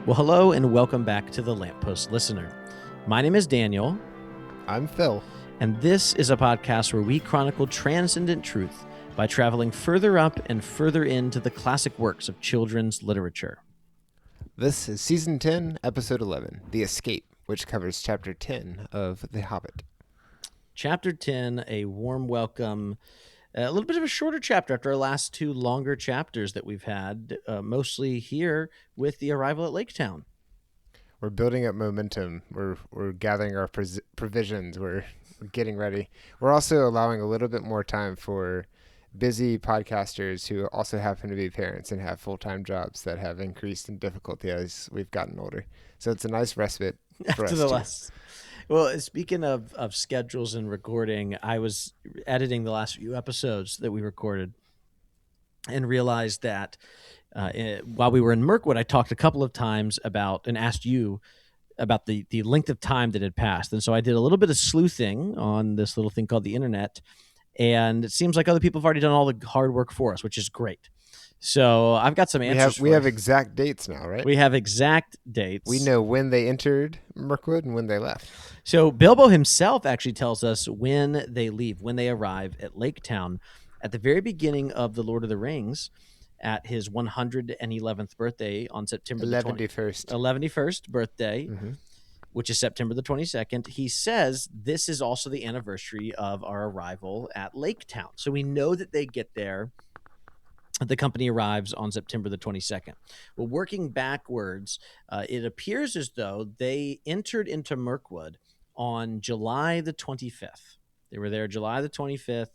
Well, hello and welcome back to the Lamppost Listener. My name is Daniel. I'm Phil. And this is a podcast where we chronicle transcendent truth by traveling further up and further into the classic works of children's literature. This is Season 10, Episode 11, The Escape, which covers Chapter 10 of The Hobbit. Chapter 10, a warm welcome. A little bit of a shorter chapter after our last two longer chapters that we've had, mostly here with the arrival at Lake Town. We're building up momentum. We're gathering our provisions. We're getting ready. We're also allowing a little bit more time for busy podcasters who also happen to be parents and have full-time jobs that have increased in difficulty as we've gotten older. So it's a nice respite for us. Well, speaking of schedules and recording, I was editing the last few episodes that we recorded and realized that while we were in Mirkwood, I talked a couple of times about and asked you about the length of time that had passed. And so I did a little bit of sleuthing on this little thing called the internet. And it seems like other people have already done all the hard work for us, which is great. So I've got some answers. We have exact dates now, right? We have exact dates. We know when they entered Mirkwood and when they left. So Bilbo himself actually tells us when they leave, when they arrive at Lake Town at the very beginning of The Lord of the Rings at his 111th birthday on September the 11st birthday, which is September the 22nd. He says this is also the anniversary of our arrival at Lake Town. So we know that they get there. The company arrives on September the 22nd. Well, working backwards, it appears as though they entered into Mirkwood on July the 25th. They were there July the 25th,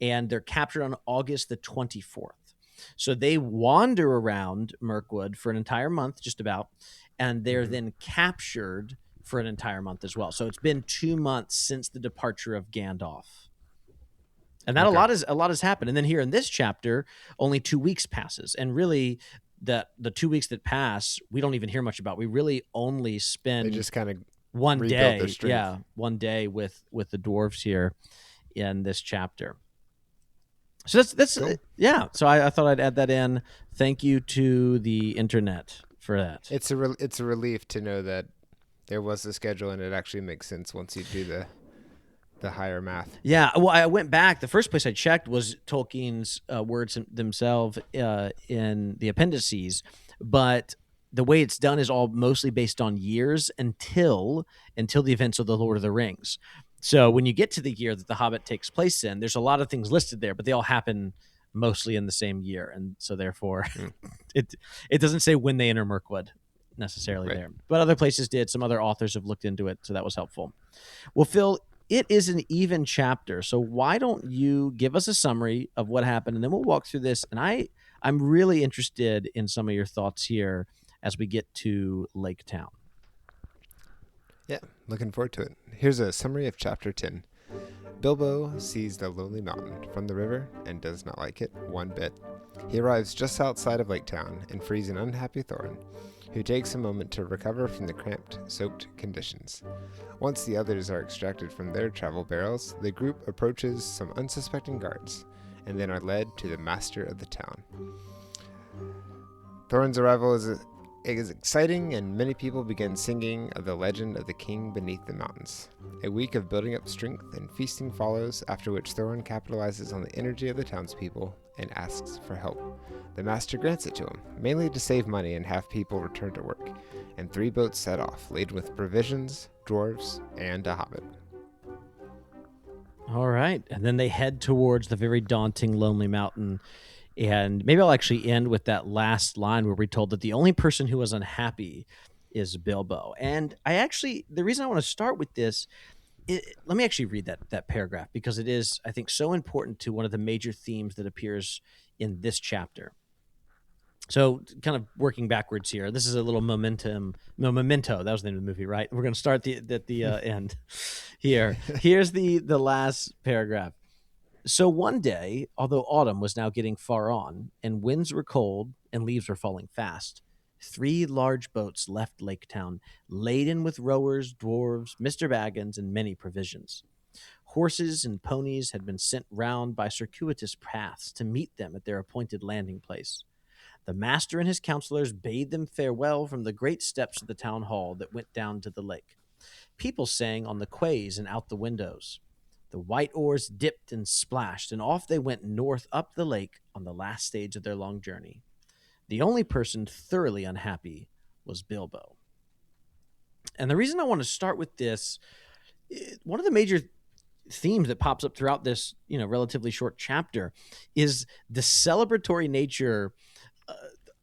and they're captured on August the 24th. So they wander around Mirkwood for an entire month, just about, and they're then captured for an entire month as well. So it's been 2 months since the departure of Gandalf. And that a lot has happened. And then here in this chapter, only 2 weeks passes. And really, the 2 weeks that pass, we don't even hear much about. We really only spend they just kind of one day. Their strength. Yeah, one day with the dwarves here in this chapter. So that's cool. Yeah. So I thought I'd add that in. Thank you to the internet for that. It's a relief to know that there was a schedule and it actually makes sense once you do the higher math. Yeah, well, I went back. The first place I checked was Tolkien's words themselves in the appendices, but the way it's done is all mostly based on years until the events of the Lord of the Rings. So when you get to the year that the Hobbit takes place in, there's a lot of things listed there, but they all happen mostly in the same year, and so therefore it doesn't say when they enter Mirkwood necessarily there, but other places did. Some other authors have looked into it, so that was helpful. Well, Phil, it is an even chapter, so why don't you give us a summary of what happened, and then we'll walk through this. And I'm really interested in some of your thoughts here as we get to Lake Town. Yeah, looking forward to it. Here's a summary of Chapter 10. Bilbo sees the lonely mountain from the river and does not like it one bit. He arrives just outside of Lake Town and frees an unhappy Thorin, who takes a moment to recover from the cramped, soaked conditions. Once the others are extracted from their travel barrels, the group approaches some unsuspecting guards, and then are led to the master of the town. Thorin's arrival is exciting, and many people begin singing of the legend of the king beneath the mountains. A week of building up strength and feasting follows, after which Thorin capitalizes on the energy of the townspeople and asks for help. The master grants it to him, mainly to save money and have people return to work, and 3 boats set off, laden with provisions, dwarves, and a hobbit. All right, and then they head towards the very daunting Lonely Mountain. And maybe I'll actually end with that last line where we're told that the only person who was unhappy is Bilbo. And the reason I want to start with this, let me actually read that paragraph, because it is, I think, so important to one of the major themes that appears in this chapter. So kind of working backwards here, this is a little Memento. That was the name of the movie, right? We're going to start at the end here. Here's the last paragraph. So one day, although autumn was now getting far on, and winds were cold and leaves were falling fast, 3 large boats left Lake Town, laden with rowers, dwarves, Mr. Baggins, and many provisions. Horses and ponies had been sent round by circuitous paths to meet them at their appointed landing place. The master and his counselors bade them farewell from the great steps of the town hall that went down to the lake. People sang on the quays and out the windows. The white oars dipped and splashed, and off they went north up the lake on the last stage of their long journey. The only person thoroughly unhappy was Bilbo. And the reason I want to start with this, one of the major themes that pops up throughout this, relatively short chapter is the celebratory nature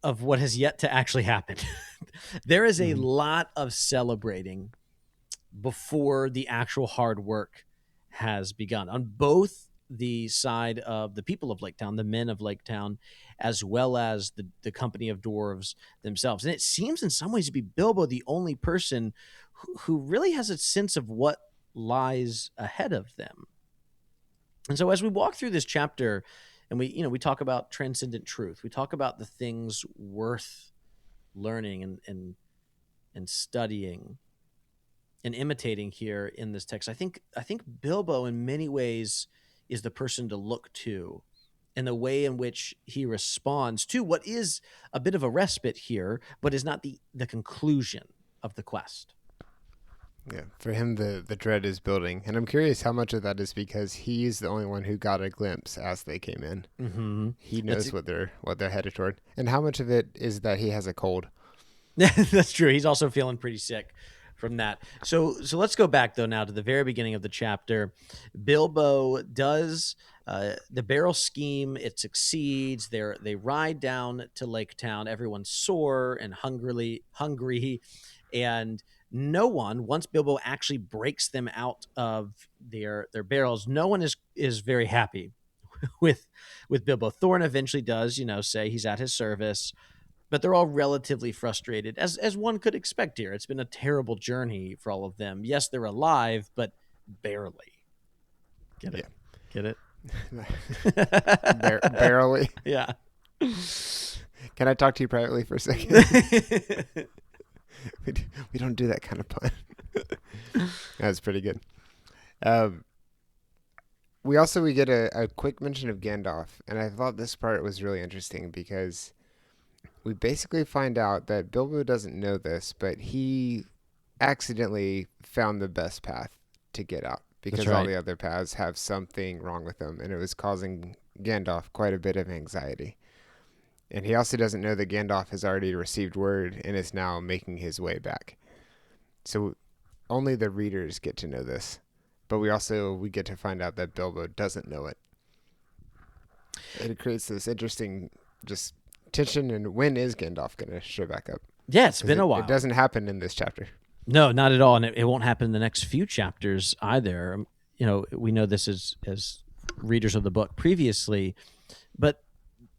of what has yet to actually happen. There is a lot of celebrating before the actual hard work has begun on both the side of the people of Lake Town, the men of Lake Town, as well as the company of dwarves themselves. And it seems in some ways to be Bilbo the only person who really has a sense of what lies ahead of them. And so as we walk through this chapter and we talk about transcendent truth, we talk about the things worth learning and studying and imitating here in this text, I think Bilbo in many ways is the person to look to in the way in which he responds to what is a bit of a respite here, but is not the conclusion of the quest. Yeah, for him, the dread is building. And I'm curious how much of that is because he's the only one who got a glimpse as they came in. Mm-hmm. He knows what they're headed toward. And how much of it is that he has a cold? That's true. He's also feeling pretty sick from that. So let's go back, though, now to the very beginning of the chapter. Bilbo does the barrel scheme. It succeeds. They ride down to Lake Town. Everyone's sore and hungry, and no one, once Bilbo actually breaks them out of their barrels, no one is very happy with Bilbo. Thorin eventually does, say he's at his service, but they're all relatively frustrated, as one could expect here. It's been a terrible journey for all of them. Yes, they're alive, but barely. Get it? Yeah. Get it? Barely. Yeah. Can I talk to you privately for a second? We don't do that kind of pun. That's pretty good. We get a quick mention of Gandalf, and I thought this part was really interesting because we basically find out that Bilbo doesn't know this, but he accidentally found the best path to get out because all the other paths have something wrong with them, and it was causing Gandalf quite a bit of anxiety. And he also doesn't know that Gandalf has already received word and is now making his way back. So only the readers get to know this. But we get to find out that Bilbo doesn't know it. And it creates this interesting just tension. And when is Gandalf going to show back up? Yeah, it's been a while. It doesn't happen in this chapter. No, not at all. And it won't happen in the next few chapters either. We know this as readers of the book previously. But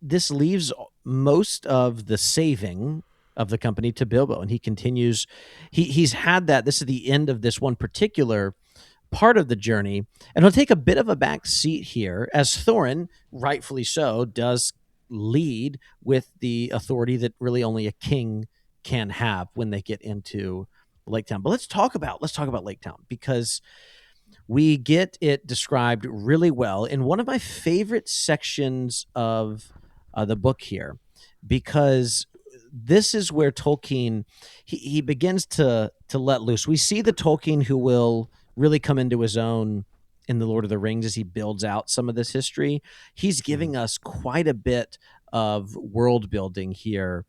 this leaves most of the saving of the company to Bilbo, and he continues. He's had that. This is the end of this one particular part of the journey, and he'll take a bit of a back seat here, as Thorin, rightfully so, does lead with the authority that really only a king can have when they get into Lake Town. But let's talk about Lake Town, because we get it described really well in one of my favorite sections of the book here, because this is where Tolkien he begins to let loose. We see the Tolkien who will really come into his own in the Lord of the Rings as he builds out some of this history. He's giving us quite a bit of world building here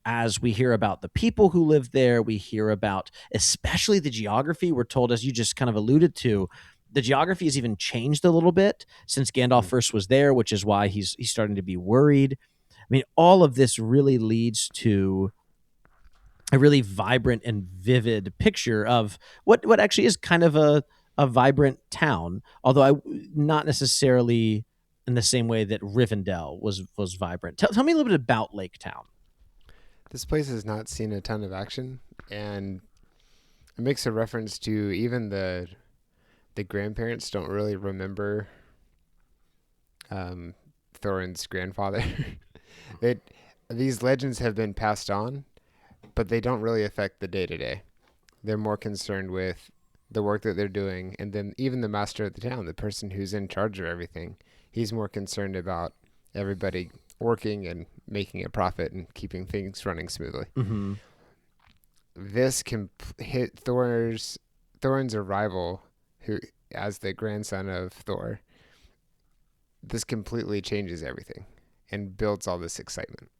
as we hear about the people who live there. We hear about especially the geography. We're told, as you just kind of alluded to, the geography has even changed a little bit since Gandalf first was there, which is why he's starting to be worried. I mean, all of this really leads to a really vibrant and vivid picture of what actually is kind of a vibrant town, although not necessarily in the same way that Rivendell was vibrant. Tell me a little bit about Lake Town. This place has not seen a ton of action, and it makes a reference to even the grandparents don't really remember Thorin's grandfather. These legends have been passed on, but they don't really affect the day-to-day. They're more concerned with the work that they're doing, and then even the master of the town, the person who's in charge of everything, he's more concerned about everybody working and making a profit and keeping things running smoothly. Mm-hmm. This can hit Thorin's arrival, who as the grandson of Thor. This completely changes everything and builds all this excitement.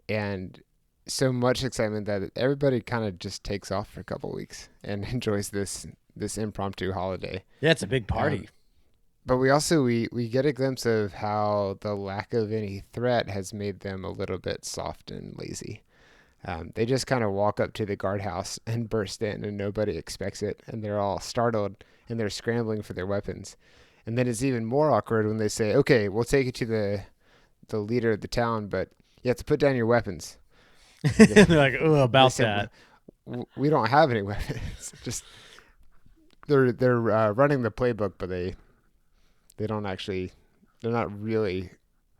And so much excitement that everybody kind of just takes off for a couple weeks and enjoys this impromptu holiday. Yeah, it's a big Um, party. but we also we get a glimpse of how the lack of any threat has made them a little bit soft and lazy. They just kind of walk up to the guardhouse and burst in, and nobody expects it, and they're all startled and they're scrambling for their weapons. And then it's even more awkward when they say, "Okay, we'll take you to the leader of the town, but you have to put down your weapons." They're like, oh, They about said, that. We don't have any weapons. Just they're running the playbook, but they don't actually they're not really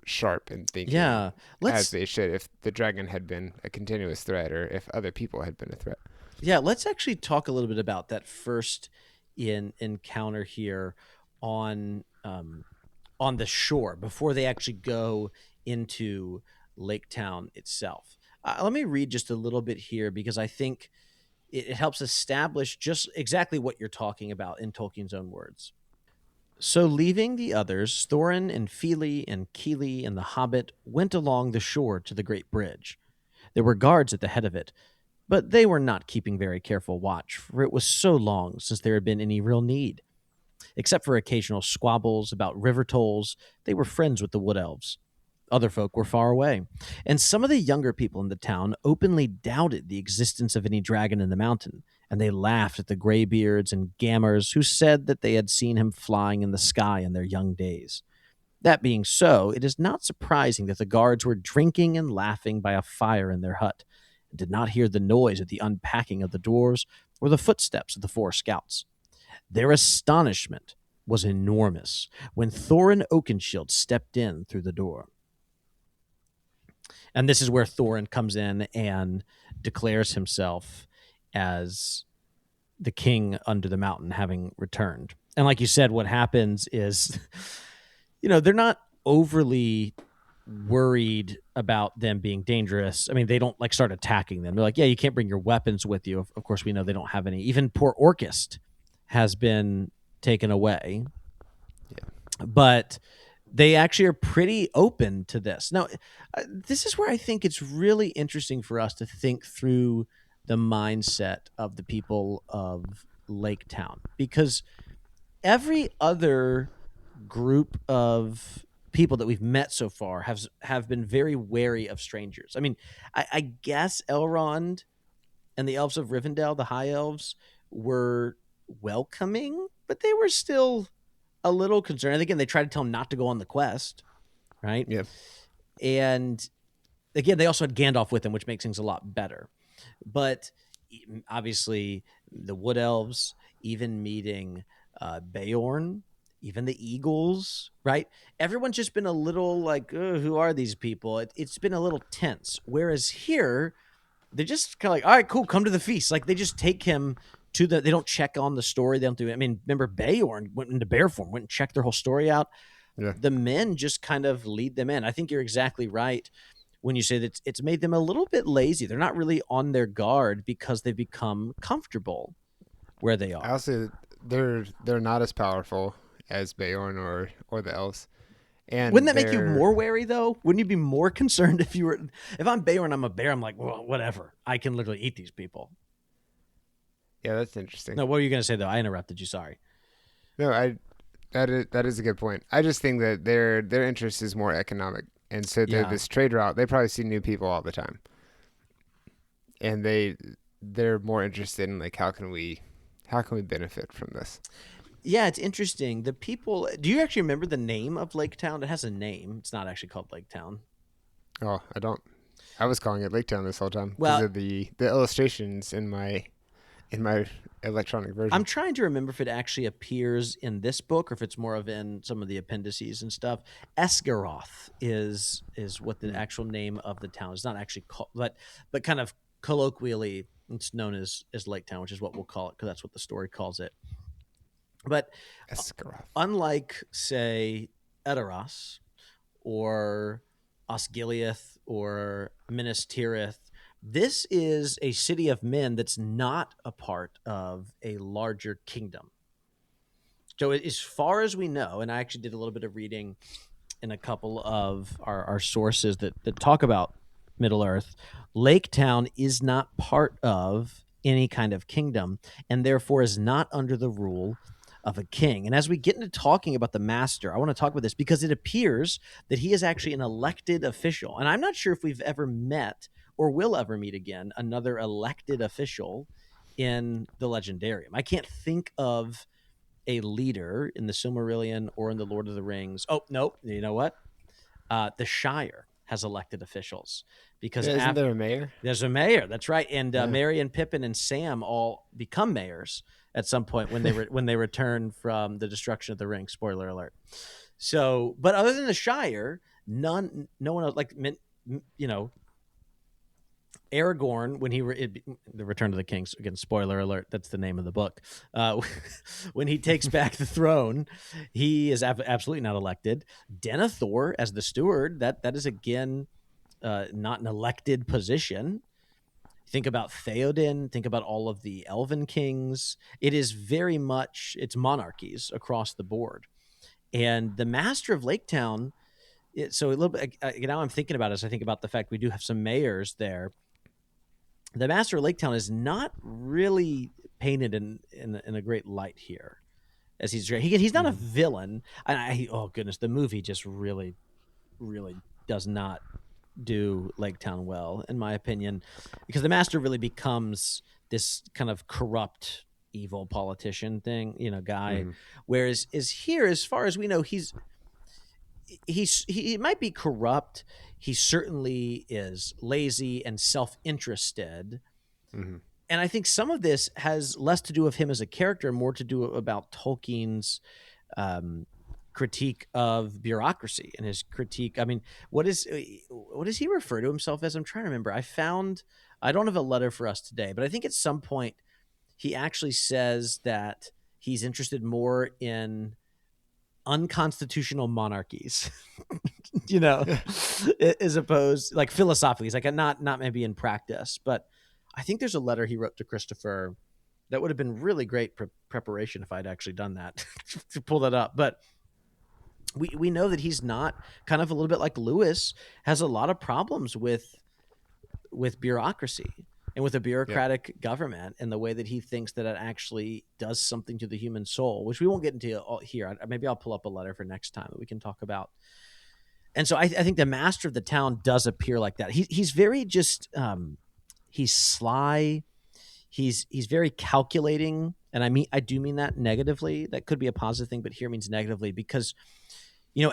sharp in thinking Yeah, as let's they should if the dragon had been a continuous threat or if other people had been a threat. let's actually talk a little bit about that first encounter here on on the shore before they actually go into Lake Town itself. Let me read just a little bit here because I think it helps establish just exactly what you're talking about in Tolkien's own words. So, leaving the others, Thorin and Fili and Kili and the Hobbit went along the shore to the great bridge. There were guards at the head of it, but they were not keeping very careful watch, for it was so long since there had been any real need. Except for occasional squabbles about river tolls, they were friends with the wood elves. Other folk were far away, and some of the younger people in the town openly doubted the existence of any dragon in the mountain, and they laughed at the graybeards and gammers who said that they had seen him flying in the sky in their young days. That being so, it is not surprising that the guards were drinking and laughing by a fire in their hut, and did not hear the noise of the unpacking of the dwarves or the footsteps of the four scouts. Their astonishment was enormous when Thorin Oakenshield stepped in through the door. And this is where Thorin comes in and declares himself as the king under the mountain, having returned. And like you said, what happens is, they're not overly worried about them being dangerous. I mean, they don't like start attacking them. They're like, yeah, you can't bring your weapons with you. Of course, we know they don't have any. Even poor Orcust has been taken away. Yeah. But they actually are pretty open to this. Now, this is where I think it's really interesting for us to think through the mindset of the people of Lake Town, because every other group of people that we've met so far have been very wary of strangers. I mean, I guess Elrond and the elves of Rivendell, the high elves, were welcoming, but they were still a little concerned. And again, they tried to tell him not to go on the quest, right? Yeah. And again, they also had Gandalf with them, which makes things a lot better. But obviously, the Wood Elves, even meeting Beorn, even the Eagles, right? Everyone's just been a little like, who are these people? It's been a little tense. Whereas here, they're just kind of like, all right, cool, come to the feast. Like they just take him to they don't check on the story. They don't do it. I mean, remember Beorn went into bear form, went and checked their whole story out. Yeah. The men just kind of lead them in. I think you're exactly right when you say that it's made them a little bit lazy. They're not really on their guard because they've become comfortable where they I are. also they're not as powerful as Beorn or the elves. Wouldn't And that make you they're more wary though? Wouldn't you be more concerned if I'm Bear and I'm a bear, I'm like, well, whatever. I can literally eat these people. yeah, that's interesting. No, what were you going to say though? I interrupted you. Sorry. No, I that is a good point. I just think that their interest is more economic. And so Yeah. this trade route, they probably see new people all the time. And they're more interested in like how can we benefit from this? Yeah, it's interesting. The people. Do you actually remember the name of Lake Town? It has a name. It's not actually called Lake Town. Oh, I don't. I was calling it Lake Town this whole time because Well, of the illustrations in my electronic I'm version. trying to remember if it actually appears in this book or if it's more of in some of the appendices and stuff. Esgaroth is what the Hmm. actual name of the town is. It's not actually called, but kind of colloquially, it's known as Lake Town, which is what we'll call it because that's what the story calls it. But Esgaroth. unlike, say, Edoras or Osgiliath or Minas Tirith. This is a city of men that's not a part of a larger kingdom. So, as far as we know, and I actually did a little bit of reading in a couple of our sources that talk about Middle Earth, Lake Town is not part of any kind of kingdom and therefore is not under the rule of a king. And as we get into talking about the master, I want to talk about this because it appears that he is actually an elected official. And I'm not sure if we've ever met or will ever meet again another elected official in the Legendarium. I can't think of a leader in the Silmarillion or in the Lord of the Rings. Oh, no, you know what? The Shire has elected officials because Yeah, isn't there a mayor? there's a mayor. That's right, and Yeah. Merry and Pippin and Sam all become mayors at some point when they return from the destruction of the ring. Spoiler alert. So, but other than the Shire, no one else, like, you know, Aragorn, when the Return of the King, again, spoiler alert, that's the name of the book. When he takes back the throne, he is absolutely not elected. Denethor as the steward, that is again not an elected position. Think about Theoden. Think about all of the Elven kings. It is very much it's monarchies across the board. And the Master of Lake Town. So a little bit now I'm thinking about it as I think about the fact we do have some mayors there. The Master of Lake Town is not really painted in a great light here, as he's not a villain. And oh goodness, the movie just really does not do Lake Town well, in my opinion, because the Master really becomes this kind of corrupt, evil politician thing, guy. Mm-hmm. Whereas is here, as far as we know, he might be corrupt. He certainly is lazy and self-interested. Mm-hmm. And I think some of this has less to do with him as a character, more to do about Tolkien's critique of bureaucracy and his critique. I mean, what does he refer to himself as? I'm trying to remember. I don't have a letter for us today, but I think at some point he actually says that he's interested more in unconstitutional monarchies, as opposed, like, philosophically. He's like, not maybe in practice, but I think there's a letter he wrote to Christopher that would have been really great preparation if I'd actually done that to pull that up. But we know that he's not, kind of a little bit like Lewis, has a lot of problems with bureaucracy and with a bureaucratic government and the way that he thinks that it actually does something to the human soul, which we won't get into here. Maybe I'll pull up a letter for next time that we can talk about. And so I think the Master of the Town does appear like that. He's very just he's sly. He's very calculating, and I do mean that negatively. That could be a positive thing, but here means negatively because,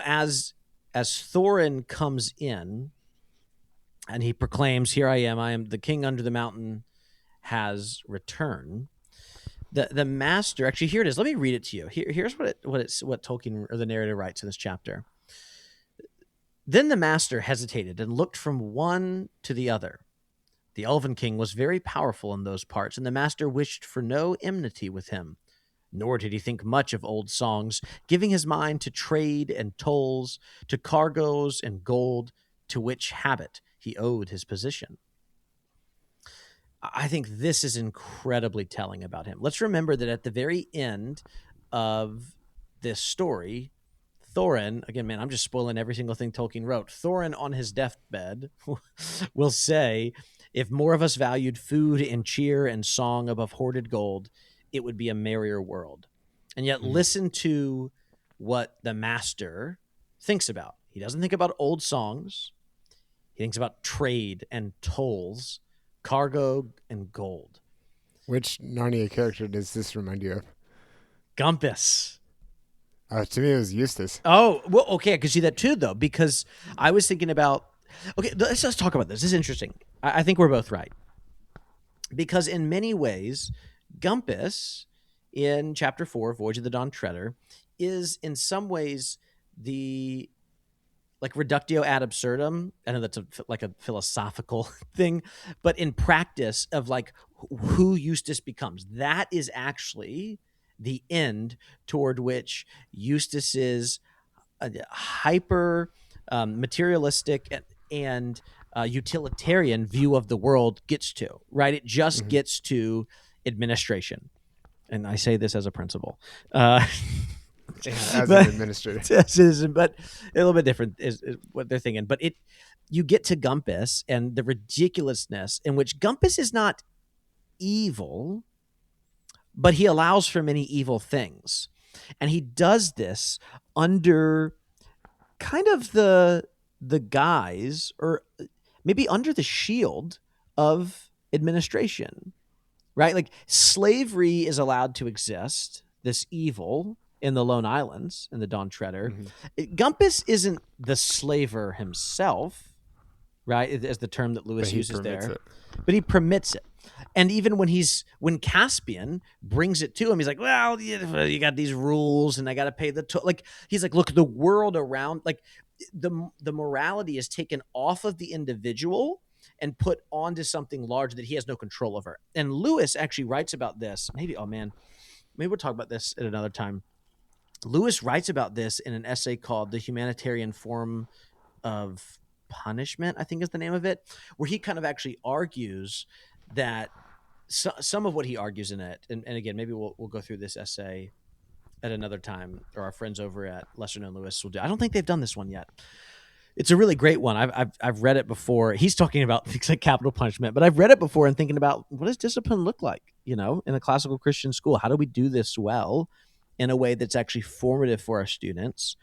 as Thorin comes in and he proclaims, "Here I am the king under the mountain has returned." The master, actually, here it is. Let me read it to you. Here's what Tolkien, or the narrator, writes in this chapter. Then the master hesitated and looked from one to the other. The Elven King was very powerful in those parts, and the master wished for no enmity with him. Nor did he think much of old songs, giving his mind to trade and tolls, to cargoes and gold, to which habit he owed his position. I think this is incredibly telling about him. Let's remember that at the very end of this story, Thorin, again, man, I'm just spoiling every single thing Tolkien wrote. Thorin, on his deathbed, will say, "If more of us valued food and cheer and song above hoarded gold, it would be a merrier world." And yet, listen to what the master thinks about. He doesn't think about old songs. He thinks about trade and tolls, cargo and gold. Which Narnia character does this remind you of? Gumpus. To me, it was Eustace. Oh, well, okay, I could see that too, though, because I was thinking about... Okay, let's talk about this. This is interesting. I think we're both right. Because in many ways, Gumpus, in Chapter 4, Voyage of the Dawn Treader, is in some ways the... like reductio ad absurdum. I know that's like a philosophical thing, but in practice of like who Eustace becomes, that is actually the end toward which Eustace's hyper materialistic and utilitarian view of the world gets to, right? It just Hmm. gets to administration. And I say this as a principal. Uh, Yeah, as an but, administrator. but a little bit different is what they're thinking. But you get to Gumpus and the ridiculousness in which Gumpus is not evil, but he allows for many evil things. And he does this under kind of the guise, or maybe under the shield of administration, right? Like slavery is allowed to exist, this evil in the Lone Islands, in the Dawn Treader. Hmm. Gumpus isn't the slaver himself, right? As the term that But Lewis he uses permits there, it. but he permits it. And even when Caspian brings it to him, he's like, well, you got these rules and I got to pay like, he's like, look, the world around, like the morality is taken off of the individual and put onto something large that he has no control over. And Lewis actually writes about this. Maybe we'll talk about this at another time. Lewis writes about this in an essay called The Humanitarian Form of Punishment, I think is the name of it, where he kind of actually argues that some of what he argues in it, and again, maybe we'll go through this essay at another time, or our friends over at Lesser Known Lewis will do. I don't think they've done this one yet. It's a really great one. I've read it before. He's talking about things like capital punishment, but I've read it before and thinking about what does discipline look like, in a classical Christian school? How do we do this well in a way that's actually formative for our students?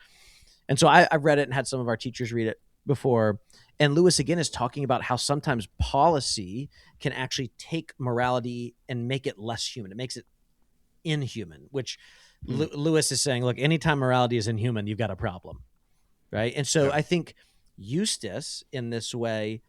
And so I've read it and had some of our teachers read it before. And Lewis, again, is talking about how sometimes policy can actually take morality and make it less human. It makes it inhuman, which Lewis is saying, look, anytime morality is inhuman, you've got a problem, right? And so Yeah. I think Eustace in this way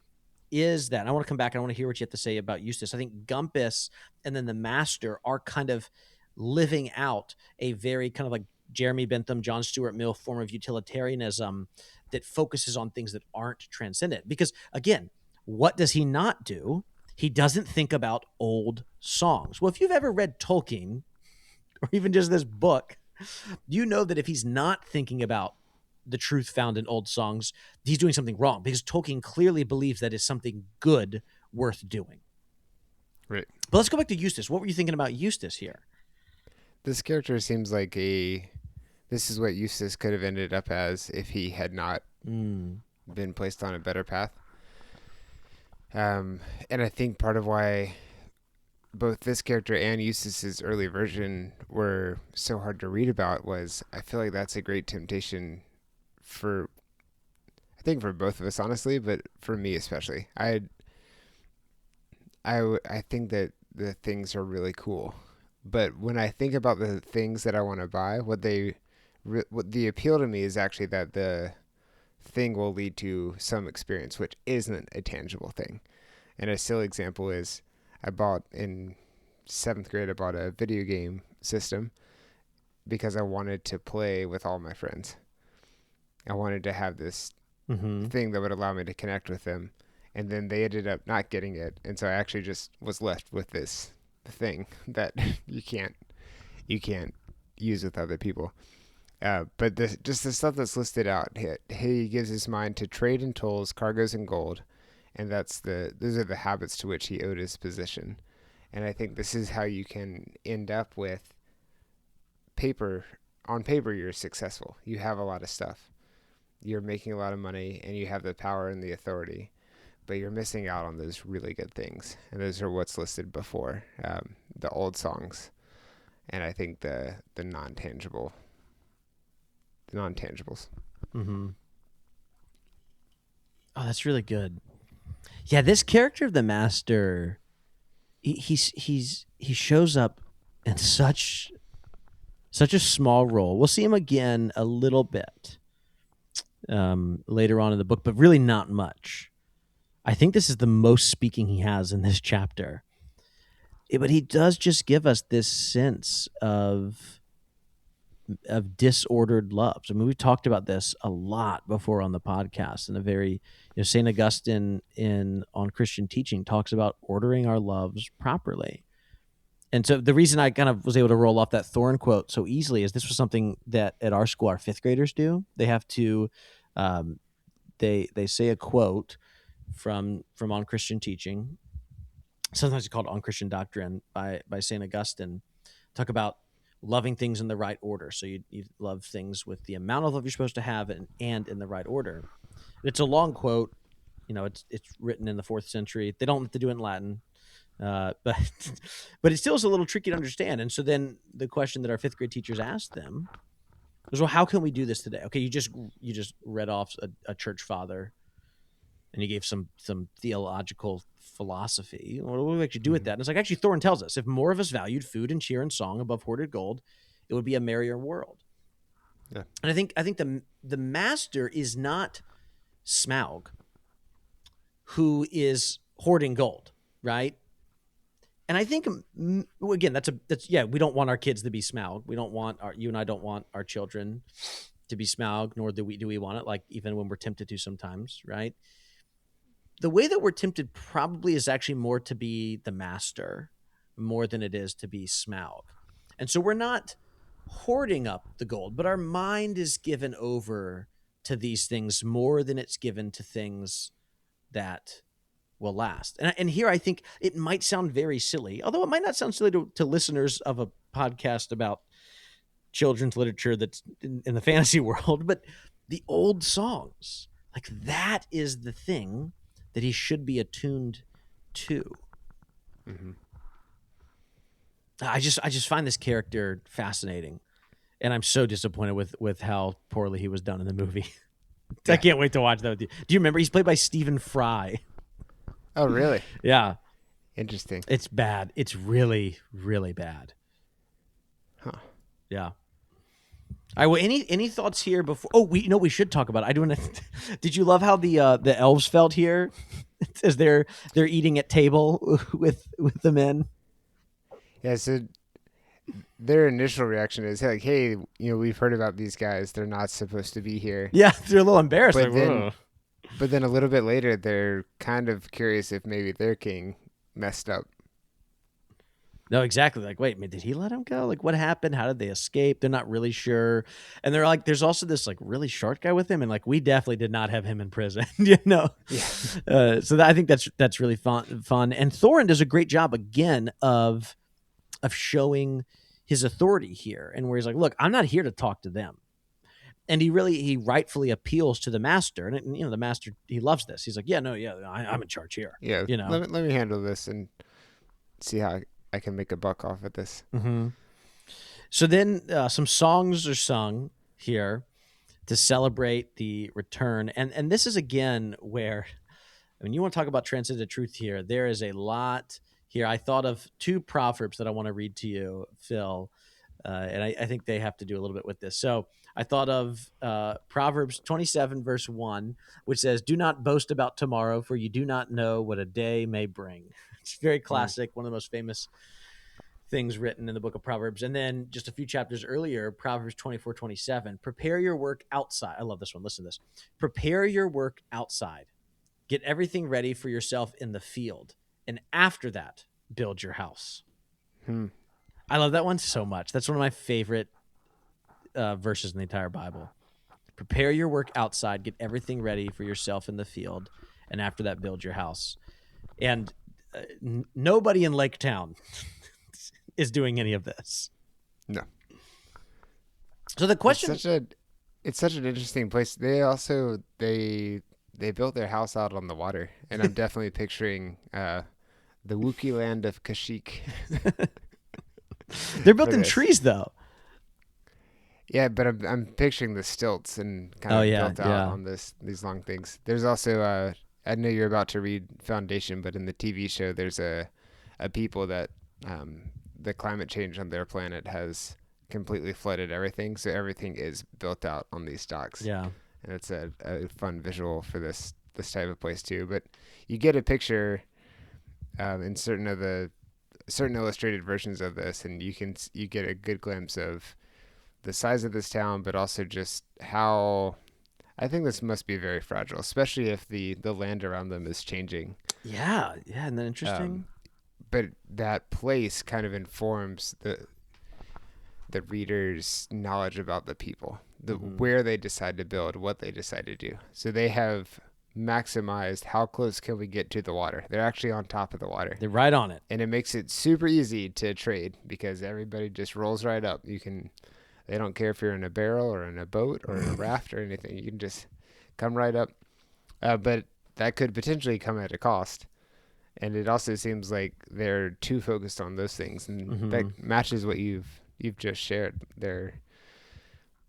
is that. I want to come back. I want to hear what you have to say about Eustace. I think Gumpus and then the Master are kind of living out a very kind of like Jeremy Bentham, John Stuart Mill form of utilitarianism that focuses on things that aren't transcendent. Because again, what does he not do? He doesn't think about old songs. Well, if you've ever read Tolkien or even just this book, you know that if he's not thinking about the truth found in old songs, he's doing something wrong, because Tolkien clearly believes that is something good worth doing. Right. But let's go back to Eustace. What were you thinking about Eustace here? This character seems like this is what Eustace could have ended up as if he had not been placed on a better path. And I think part of why both this character and Eustace's early version were so hard to read about was I feel like that's a great temptation for, I think for both of us, honestly, but for me especially. I think that the things are really cool, but when I think about the things that I want to buy, what the appeal to me is actually that the thing will lead to some experience, which isn't a tangible thing. And a silly example is I bought in 7th grade, I bought a video game system because I wanted to play with all my friends. I wanted to have this thing that would allow me to connect with them. And then they ended up not getting it. And so I actually just was left with this thing that you can't use with other people. But just the stuff that's listed out, he gives his mind to trade in tolls, cargoes, and gold. And those are the habits to which he owed his position. And I think this is how you can end up with paper. On paper, you're successful. You have a lot of stuff. You're making a lot of money, and you have the power and the authority. But you're missing out on those really good things. And those are what's listed before, the old songs. And I think the non-tangibles. Mm-hmm. Oh, that's really good. Yeah, this character of the Master, he shows up in such a small role. We'll see him again a little bit later on in the book, but really not much. I think this is the most speaking he has in this chapter. But he does just give us this sense of disordered loves. I mean, we've talked about this a lot before on the podcast. And a very, St. Augustine on Christian teaching talks about ordering our loves properly. And so the reason I kind of was able to roll off that Thorin quote so easily is this was something that at our school our 5th graders do. They have to they say a quote from On Christian Teaching. Sometimes it's called On Christian Doctrine by St. Augustine. Talk about loving things in the right order. So you love things with the amount of love you're supposed to have and in the right order. It's a long quote. It's written in the 4th century. They don't have to do it in Latin, but but it still is a little tricky to understand. And so then the question that our 5th grade teachers asked them was, well, how can we do this today? Okay, you just read off a church father, and you gave some theological philosophy. What do we actually do with that? And it's like, actually, Thorin tells us, if more of us valued food and cheer and song above hoarded gold, it would be a merrier world. Yeah. And I think the master is not Smaug, who is hoarding gold, right? And I think, again, that's we don't want our kids to be Smaug. We don't want you and I don't want our children to be Smaug, nor do we want it, like, even when we're tempted to sometimes, right? The way that we're tempted probably is actually more to be the master more than it is to be Smaug. And so we're not hoarding up the gold, but our mind is given over to these things more than it's given to things that will last. And here I think it might sound very silly, although it might not sound silly to listeners of a podcast about children's literature that's in the fantasy world, but the old songs, like, that is the thing that he should be attuned to. Mm-hmm. I just find this character fascinating, and I'm so disappointed with how poorly he was done in the movie. Yeah. I can't wait to watch that with you. Do you remember? He's played by Stephen Fry. Oh, really? Yeah. Interesting. It's bad. It's really, really bad. Huh. Yeah. All right. Well, any thoughts here before? Oh, we should talk about it. I do want to. Did you love how the elves felt here, as they're eating at table with the men? Yeah. So their initial reaction is like, "Hey, we've heard about these guys. They're not supposed to be here." Yeah, they're a little embarrassed. But then a little bit later, they're kind of curious if maybe their king messed up. No, exactly. Like, wait, did he let him go? Like, what happened? How did they escape? They're not really sure. And they're like, there's also this, like, really short guy with him, and, like, we definitely did not have him in prison. Yeah. So I think that's really fun. And Thorin does a great job again of showing his authority here, and where he's like, look, I'm not here to talk to them. And he rightfully appeals to the master, and the master, he loves this. He's like, I'm in charge here. Yeah. Let me handle this and see how I can make a buck off of this. Mm-hmm. So then some songs are sung here to celebrate the return, and this is again where, you want to talk about transcendent truth here. There is a lot here. I thought of 2 proverbs that I want to read to you, Phil, and I think they have to do a little bit with this. So I thought of Proverbs 27, verse 1, which says, "Do not boast about tomorrow, for you do not know what a day may bring." It's very classic, one of the most famous things written in the book of Proverbs. And then just a few chapters earlier, Proverbs 24:27, "Prepare your work outside." I love this one. Listen to this. "Prepare your work outside. Get everything ready for yourself in the field. And after that, build your house." I love that one so much. That's one of my favorite verses in the entire Bible. Prepare your work outside, get everything ready for yourself in the field, and after that, build your house. And nobody in Lake Town is doing any of this. No. So the question, it's such an interesting place. They also they built their house out on the water, and I'm definitely picturing the Wookiee land of Kashyyyk. They're built in trees, though. Yeah, but I'm picturing the stilts and kind of built out on these long things. There's also I know you're about to read Foundation, but in the TV show, there's a people that the climate change on their planet has completely flooded everything, so everything is built out on these docks. Yeah, and it's a fun visual for this type of place too. But you get a picture in certain illustrated versions of this, and you get a good glimpse of the size of this town, but also just how I think this must be very fragile, especially if the land around them is changing. Yeah, and then interesting. But that place kind of informs the reader's knowledge about the people, where they decide to build, what they decide to do. So they have maximized how close can we get to the water. They're actually on top of the water. They're right on it. And it makes it super easy to trade because everybody just rolls right up. They don't care if you're in a barrel or in a boat or in a raft or anything. You can just come right up. But that could potentially come at a cost. And it also seems like they're too focused on those things, and that matches what you've just shared. They're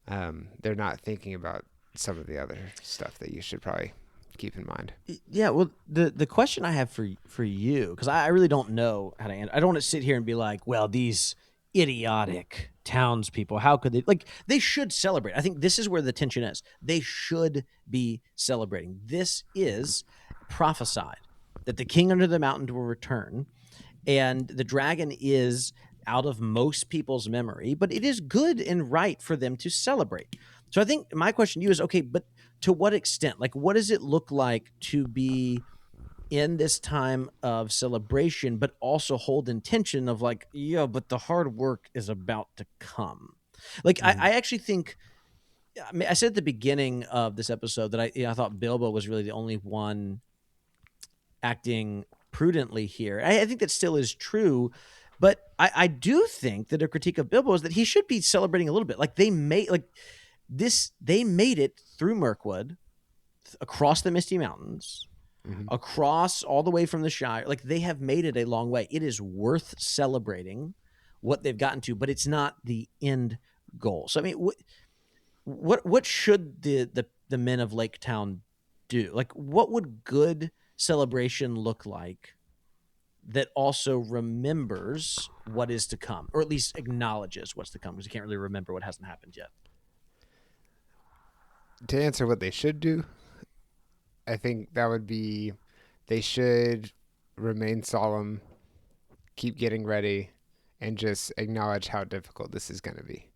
not thinking about some of the other stuff that you should probably keep in mind. Yeah, well, the question I have for you, because I really don't know how to answer. I don't want to sit here and be like, well, these idiotic townspeople, how could they? Like, they should celebrate. I think this is where the tension is. They should be celebrating. This is prophesied that the king under the mountain will return, and the dragon is out of most people's memory, but it is good and right for them to celebrate. So I think my question to you is, okay, but to what extent? Like, what does it look like to be in this time of celebration, but also hold intention of like, yeah, but the hard work is about to come? Like, I actually think, I mean, I said at the beginning of this episode that I thought Bilbo was really the only one acting prudently here. I think that still is true, but I do think that a critique of Bilbo is that he should be celebrating a little bit. Like, they made it through Mirkwood, across the Misty Mountains, across all the way from the Shire. Like, they have made it a long way. It is worth celebrating what they've gotten to, but it's not the end goal. So I mean, what should the men of Lake Town do? Like, what would good celebration look like that also remembers what is to come, or at least acknowledges what's to come, because you can't really remember what hasn't happened yet? To answer what they should do, I think that would be they should remain solemn, keep getting ready, and just acknowledge how difficult this is going to be.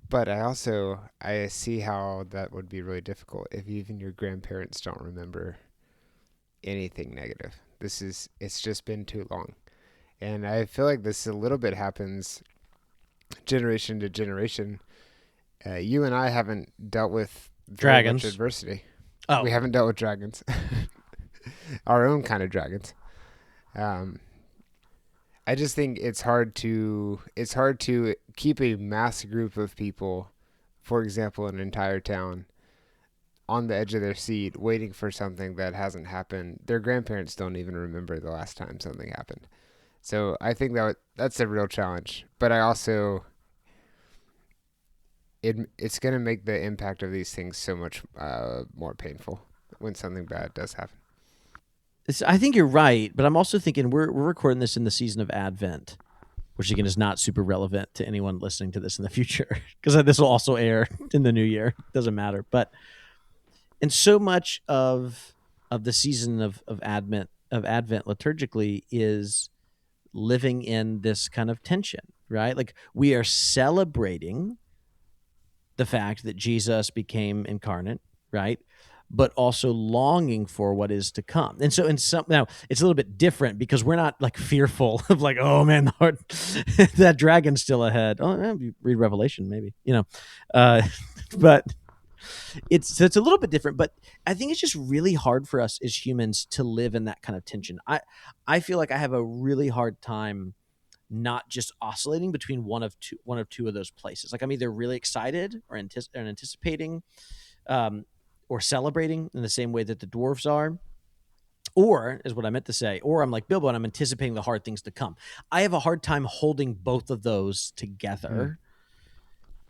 But I see how that would be really difficult if even your grandparents don't remember anything negative. It's just been too long. And I feel like this a little bit happens generation to generation. You and I haven't dealt with very much Dragons. adversity. Oh, We haven't dealt with dragons. Our own kind of dragons. I just think it's hard to keep a mass group of people, for example, an entire town, on the edge of their seat waiting for something that hasn't happened. Their grandparents don't even remember the last time something happened. So I think that's a real challenge. But I also it's going to make the impact of these things so much more painful when something bad does happen. I think you're right, but I'm also thinking we're recording this in the season of Advent, which again is not super relevant to anyone listening to this in the future, because this will also air in the new year. Doesn't matter. But and so much of the season of Advent liturgically is living in this kind of tension, right? Like, we are celebrating the fact that Jesus became incarnate, right? But also longing for what is to come. And so now it's a little bit different because we're not like fearful of like, oh man, that dragon's still ahead. Oh, yeah, read Revelation, maybe, but it's a little bit different. But I think it's just really hard for us as humans to live in that kind of tension. I feel like I have a really hard time not just oscillating between one of two of those places. Like, I'm either really excited or anticipating, or celebrating in the same way that the dwarves are, or is what I meant to say, or I'm like Bilbo and I'm anticipating the hard things to come. I have a hard time holding both of those together.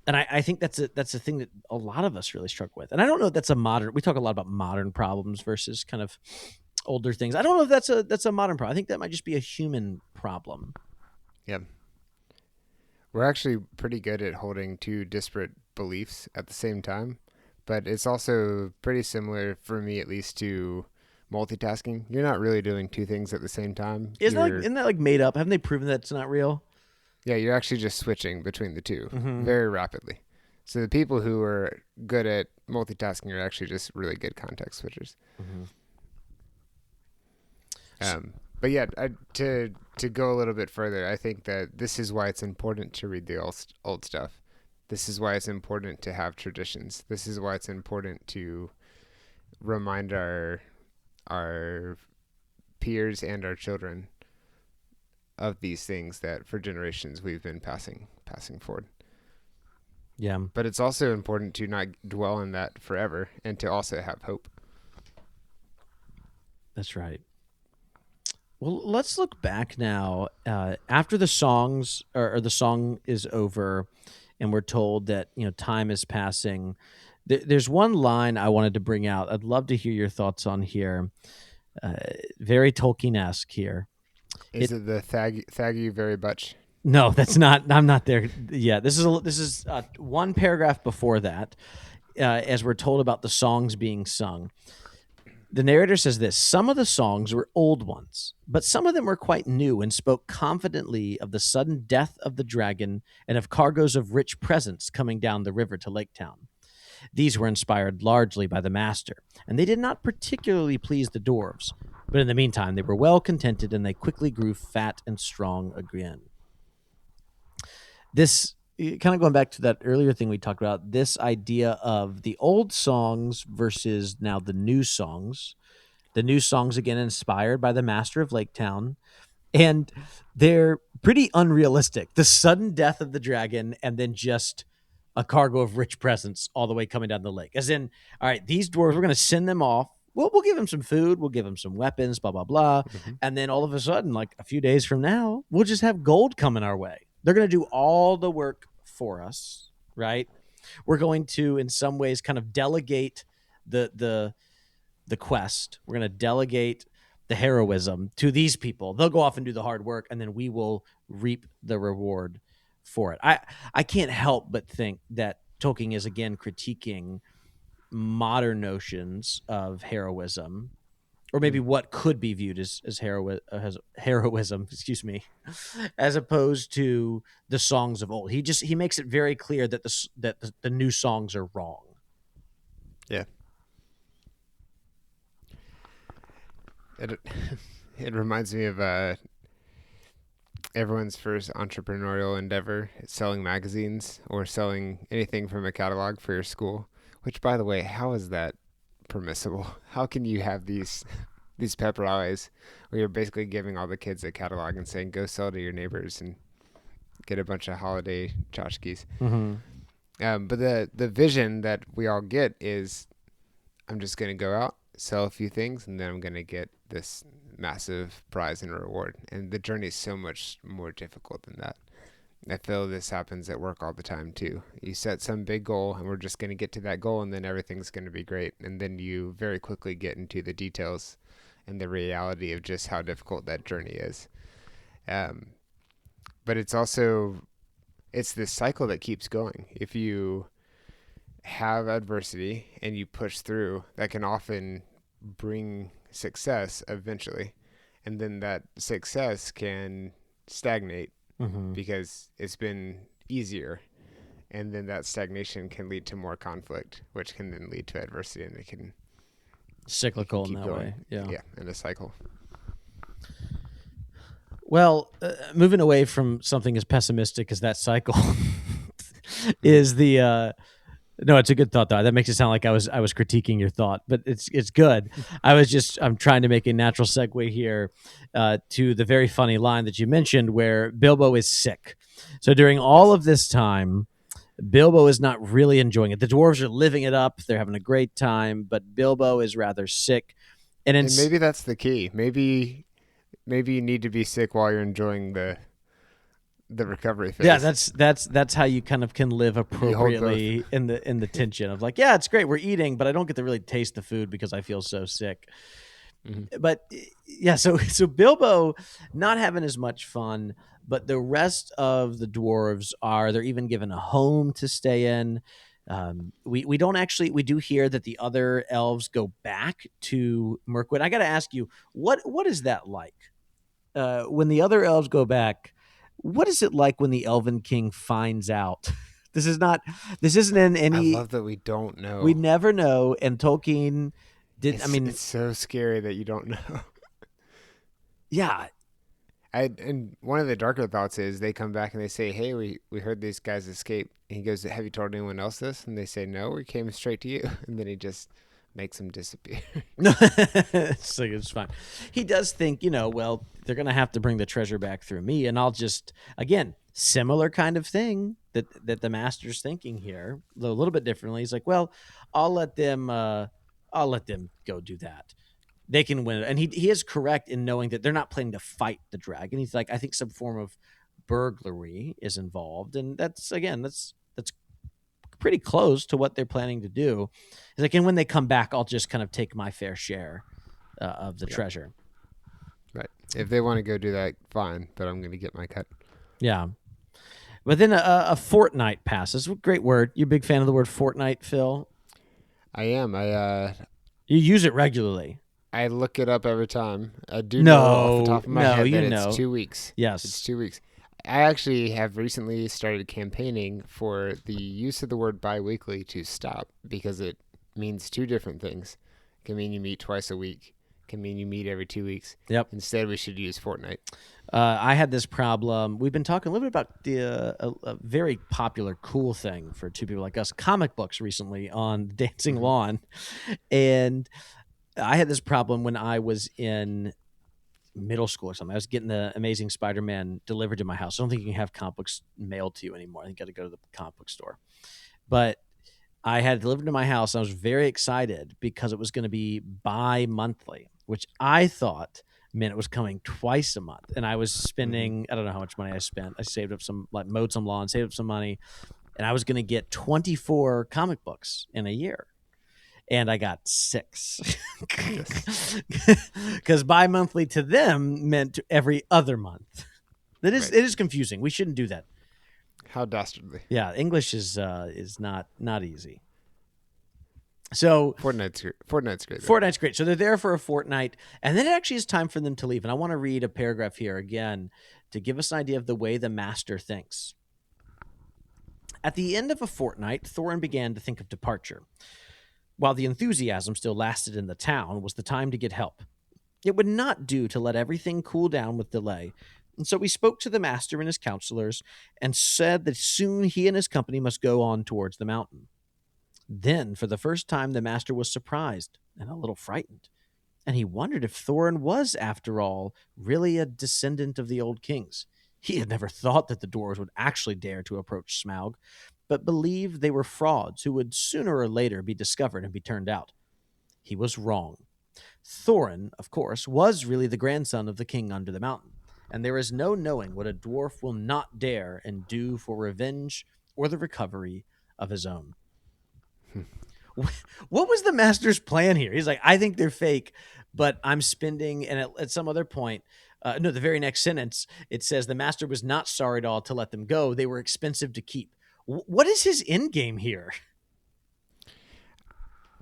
And I think that's a thing that a lot of us really struggle with. And I don't know if that's we talk a lot about modern problems versus kind of older things. I don't know if that's a modern problem. I think that might just be a human problem. Yeah. We're actually pretty good at holding two disparate beliefs at the same time. But it's also pretty similar, for me at least, to multitasking. You're not really doing two things at the same time. Isn't that like made up? Haven't they proven that it's not real? Yeah, you're actually just switching between the two very rapidly. So the people who are good at multitasking are actually just really good context switchers. But yeah, to go a little bit further, I think that this is why it's important to read the old stuff. This is why it's important to have traditions. This is why it's important to remind our peers and our children of these things that for generations we've been passing forward. Yeah, But it's also important to not dwell in that forever and to also have hope. that's right. Well, let's look back now. After the songs or the song is over, and we're told that time is passing. There's one line I wanted to bring out. I'd love to hear your thoughts on here. Uh, Very Tolkien-esque here. Is it the thank you very much? No, that's not. I'm not there yet. This is one paragraph before that, as we're told about the songs being sung. The narrator says this: some of the songs were old ones, but some of them were quite new and spoke confidently of the sudden death of the dragon and of cargoes of rich presents coming down the river to Lake Town. These were inspired largely by the master, and they did not particularly please the dwarves. But in the meantime, they were well contented, and they quickly grew fat and strong again. This kind of going back to that earlier thing we talked about, this idea of the old songs versus now the new songs. The new songs again inspired by the master of Lake Town, and they're pretty unrealistic. The sudden death of the dragon, and then just a cargo of rich presents all the way coming down the lake. As in, all right, these dwarves, we're going to send them off. We'll give them some food. We'll give them some weapons, blah, blah, blah. Mm-hmm. And then all of a sudden, like a few days from now, we'll just have gold coming our way. They're going to do all the work for us, right? We're going to, in some ways, kind of delegate the quest. We're going to delegate the heroism to these people. They'll go off and do the hard work, and then we will reap the reward for it. I can't help but think that Tolkien is again critiquing modern notions of heroism, or maybe what could be viewed as heroism, excuse me, as opposed to the songs of old. He makes it very clear that the new songs are wrong. Yeah. It reminds me of everyone's first entrepreneurial endeavor, selling magazines or selling anything from a catalog for your school. Which, by the way, how is that permissible? How can you have these pep rallies where you're basically giving all the kids a catalog and saying, go sell to your neighbors and get a bunch of holiday tchotchkes? Mm-hmm. But the vision that we all get is, I'm just going to go out, sell a few things, and then I'm going to get this massive prize and reward. And the journey is so much more difficult than that. I feel this happens at work all the time too. You set some big goal and we're just going to get to that goal and then everything's going to be great. And then you very quickly get into the details and the reality of just how difficult that journey is. But it's this cycle that keeps going. If you have adversity and you push through, that can often bring success eventually. And then that success can stagnate. Mm-hmm. Because it's been easier, and then that stagnation can lead to more conflict, which can then lead to adversity, and it can cyclical in that going. way. Yeah, in a cycle. Well, moving away from something as pessimistic as that cycle is the. No, it's a good thought though. That makes it sound like I was critiquing your thought, but it's good. I'm trying to make a natural segue here to the very funny line that you mentioned where Bilbo is sick. So during all of this time, Bilbo is not really enjoying it. The dwarves are living it up; they're having a great time, but Bilbo is rather sick. And maybe that's the key. Maybe you need to be sick while you're enjoying the recovery phase. Yeah, that's how you kind of can live appropriately in the tension of like, yeah, it's great, we're eating, but I don't get to really taste the food because I feel so sick. Mm-hmm. But yeah, so Bilbo not having as much fun, but the rest of the dwarves they're even given a home to stay in. We do hear that the other elves go back to Mirkwood. I got to ask you, what is that like? When the other elves go back, what is it like when the Elven King finds out? This isn't in any. I love that we don't know. We never know, and Tolkien it's so scary that you don't know. Yeah. And one of the darker thoughts is they come back and they say, "Hey, we heard these guys escape." And he goes, "Have you told anyone else this?" And they say, "No, we came straight to you." And then he just makes them disappear. No, it's fine. He does think, well, they're going to have to bring the treasure back through me, and I'll just, again, similar kind of thing that the master's thinking here, a little bit differently. He's like, well, I'll let them, I'll let them go do that. They can win it, and he is correct in knowing that they're not planning to fight the dragon. He's like, I think some form of burglary is involved, and that's pretty close to what they're planning to do. He's like, and when they come back, I'll just kind of take my fair share of the Yeah, treasure. right. If they want to go do that, fine. But I'm going to get my cut. Yeah. But then a fortnight passes. Great word. You a big fan of the word fortnight, Phil? I am. You use it regularly. I look it up every time. I do know off the top of my No, head that you it's know. 2 weeks. Yes. It's 2 weeks. I actually have recently started campaigning for the use of the word biweekly to stop because it means two different things. It can mean you meet twice a week. It can mean you meet every 2 weeks. Yep. Instead, we should use fortnight. I had this problem. We've been talking a little bit about a very popular, cool thing for two people like us, comic books recently on the Dancing Lawn. And I had this problem when I was in middle school or something. I was getting the Amazing Spider-Man delivered to my house. I don't think you can have comic books mailed to you anymore. I think you got to go to the comic book store. But I had it delivered to my house. And I was very excited because it was going to be bi-monthly, which I thought meant it was coming twice a month. And I was spending, I don't know how much money I spent. I saved up some, like mowed some lawn, saved up some money, and I was going to get 24 comic books in a year. And I got 6 because bi-monthly to them meant every other month. It is confusing. We shouldn't do that. How dastardly. Yeah, English is not easy. So Fortnight's great. Fortnight's great. So they're there for a fortnight, and then it actually is time for them to leave. And I want to read a paragraph here again to give us an idea of the way the master thinks. At the end of a fortnight, Thorin began to think of departure. While the enthusiasm still lasted in the town, was the time to get help. It would not do to let everything cool down with delay, and so he spoke to the master and his counselors and said that soon he and his company must go on towards the mountain. Then, for the first time, the master was surprised and a little frightened, and he wondered if Thorin was, after all, really a descendant of the old kings. He had never thought that the dwarves would actually dare to approach Smaug, but believed they were frauds who would sooner or later be discovered and be turned out. He was wrong. Thorin, of course, was really the grandson of the king under the mountain, and there is no knowing what a dwarf will not dare and do for revenge or the recovery of his own. What was the master's plan here? He's like, I think they're fake, but I'm spending, and at some other point, the very next sentence, it says the master was not sorry at all to let them go. They were expensive to keep. What is his end game here?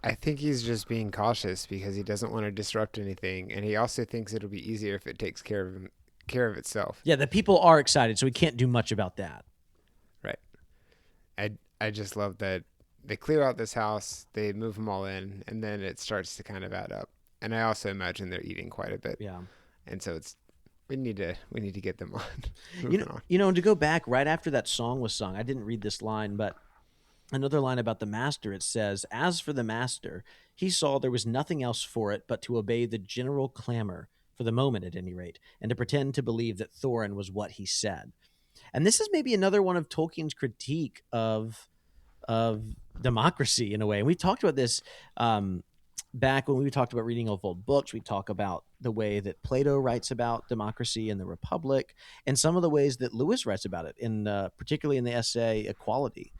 I think he's just being cautious because he doesn't want to disrupt anything, and he also thinks it'll be easier if it takes care of itself. Yeah, the people are excited, so we can't do much about that. Right. I just love that they clear out this house, they move them all in, and then it starts to kind of add up. And I also imagine they're eating quite a bit. Yeah. And so we need to get them on. To go back right after that song was sung, I didn't read this line, but another line about the master, it says, as for the master, he saw there was nothing else for it but to obey the general clamor, for the moment at any rate, and to pretend to believe that Thorin was what he said. And this is maybe another one of Tolkien's critique of democracy in a way. And we talked about this back when we talked about reading old books. We talk about the way that Plato writes about democracy in the Republic, and some of the ways that Lewis writes about it, particularly in the essay Equality,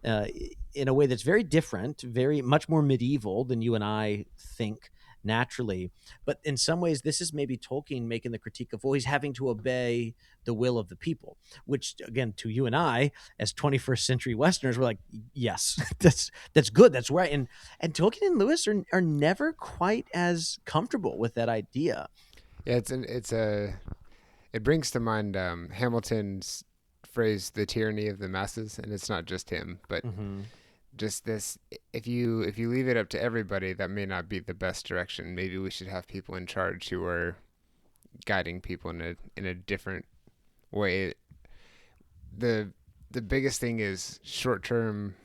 in a way that's very different, very much more medieval than you and I think naturally. But in some ways, this is maybe Tolkien making the critique of, well, he's having to obey the will of the people, which, again, to you and I, as 21st century Westerners, we're like, yes, that's good, that's right. And Tolkien and Lewis are never quite as comfortable with that idea. Yeah, it brings to mind Hamilton's phrase, the tyranny of the masses, and it's not just him, but just this, if you leave it up to everybody, that may not be the best direction. Maybe we should have people in charge who are guiding people in a different way. The biggest thing is short term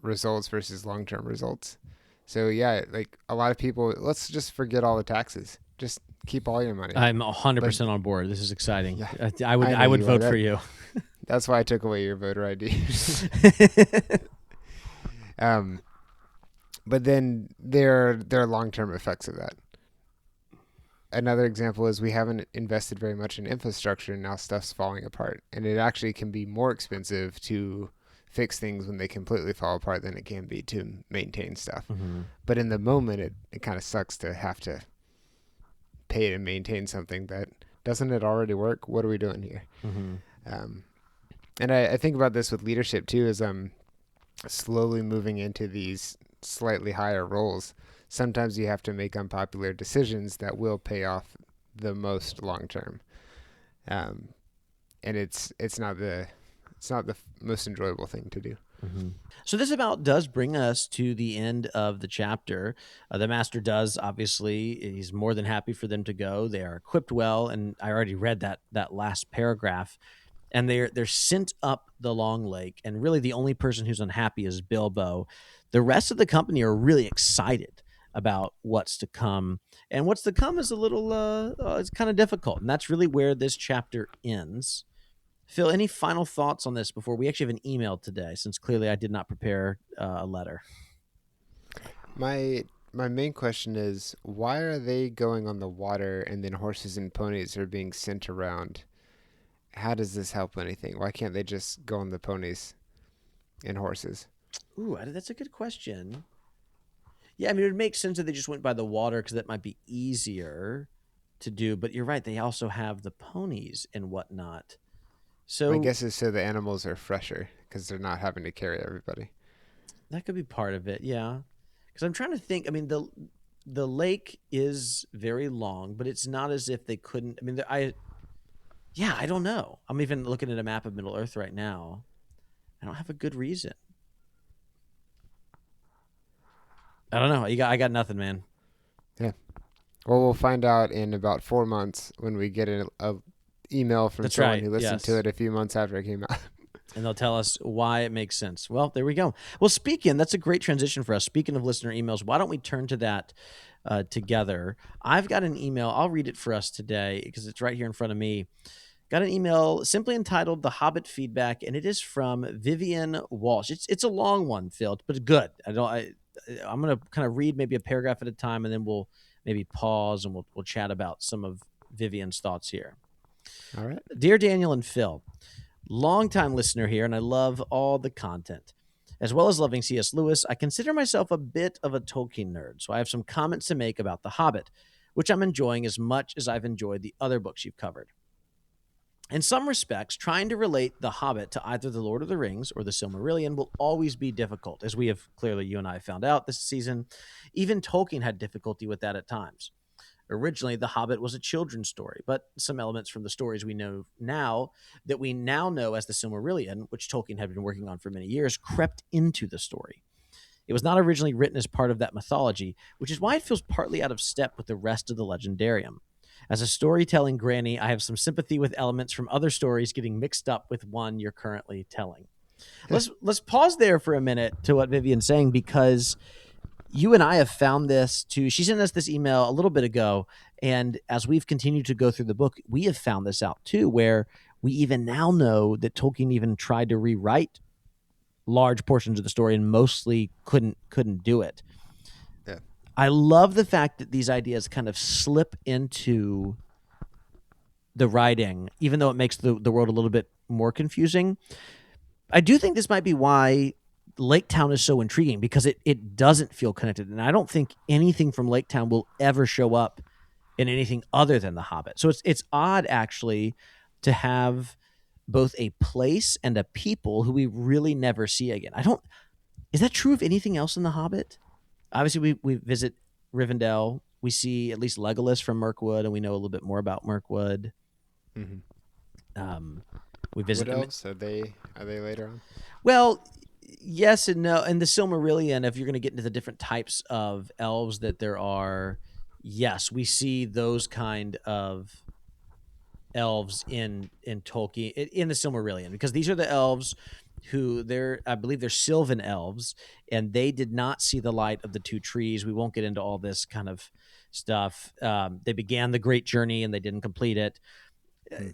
results versus long term results. So yeah, like a lot of people, let's just forget all the taxes. Just keep all your money. I'm But 100% on board. This is exciting. yeah, I would I know I would you are. vote for you. That's why I took away your voter ID. um, but then there are long term effects of that. Another example is we haven't invested very much in infrastructure, and now stuff's falling apart. And it actually can be more expensive to fix things when they completely fall apart than it can be to maintain stuff. Mm-hmm. But in the moment, it kind of sucks to have to pay to maintain something that doesn't it already work? What are we doing here? Mm-hmm. Um, and I think about this with leadership too, as I'm slowly moving into these slightly higher roles. Sometimes you have to make unpopular decisions that will pay off the most long term, and it's not the most enjoyable thing to do. Mm-hmm. So this about does bring us to the end of the chapter. The master does, obviously, he's more than happy for them to go. They are equipped well, and I already read that last paragraph. And they're sent up the long lake, and really the only person who's unhappy is Bilbo. The rest of the company are really excited about what's to come, and what's to come is a little it's kind of difficult, and that's really where this chapter ends. Phil, any final thoughts on this before we actually have an email today, since clearly I did not prepare a letter? My main question is, why are they going on the water and then horses and ponies are being sent around? How does this help anything? Why can't they just go on the ponies and horses? Ooh, that's a good question. Yeah, I mean, it would make sense that they just went by the water because that might be easier to do. But you're right; they also have the ponies and whatnot. My So guess is so the animals are fresher because they're not having to carry everybody. that could be part of it, yeah. Because I'm trying to think. I mean, the lake is very long, but it's not as if they couldn't. I mean, I don't know. I'm even looking at a map of Middle Earth right now. I don't have a good reason. I don't know. I got nothing, man. Yeah. Well, we'll find out in about 4 months when we get a email from That's someone right. who listened to Yes. it a few months after it came out. And they'll tell us why it makes sense. Well, there we go. Well, that's a great transition for us. Speaking of listener emails, why don't we turn to that together? I've got an email. I'll read it for us today because it's right here in front of me. Got an email simply entitled "The Hobbit Feedback," and it is from Vivian Walsh. It's a long one, Phil, but it's good. I'm gonna kind of read maybe a paragraph at a time, and then we'll maybe pause and we'll chat about some of Vivian's thoughts here. All right. Dear Daniel and Phil, longtime listener here, and I love all the content. As well as loving C.S. Lewis, I consider myself a bit of a Tolkien nerd, so I have some comments to make about The Hobbit, which I'm enjoying as much as I've enjoyed the other books you've covered. In some respects, trying to relate The Hobbit to either The Lord of the Rings or The Silmarillion will always be difficult, as we have clearly, you and I, found out this season. Even Tolkien had difficulty with that at times. Originally, The Hobbit was a children's story, but some elements from the stories we know now as the Silmarillion, which Tolkien had been working on for many years, crept into the story. It was not originally written as part of that mythology, which is why it feels partly out of step with the rest of the legendarium. As a storytelling granny, I have some sympathy with elements from other stories getting mixed up with one you're currently telling. Let's pause there for a minute to what Vivian's saying, because you and I have found this too. She sent us this email a little bit ago, and as we've continued to go through the book, we have found this out too, where we even now know that Tolkien even tried to rewrite large portions of the story and mostly couldn't do it. Yeah. I love the fact that these ideas kind of slip into the writing, even though it makes the world a little bit more confusing. I do think this might be why Lake Town is so intriguing, because it doesn't feel connected. And I don't think anything from Lake Town will ever show up in anything other than The Hobbit. So it's odd, actually, to have both a place and a people who we really never see again. Is that true of anything else in The Hobbit? Obviously, we visit Rivendell. We see at least Legolas from Mirkwood, and we know a little bit more about Mirkwood. Mm-hmm. We visit What else are they later on? Well, yes and no. And the Silmarillion, if you're going to get into the different types of elves that there are yes, we see those kind of elves in Tolkien, in the Silmarillion, because these are the elves who I believe they're Sylvan elves, and they did not see the light of the two trees. We won't get into all this kind of stuff. They began the great journey and they didn't complete it. Hmm.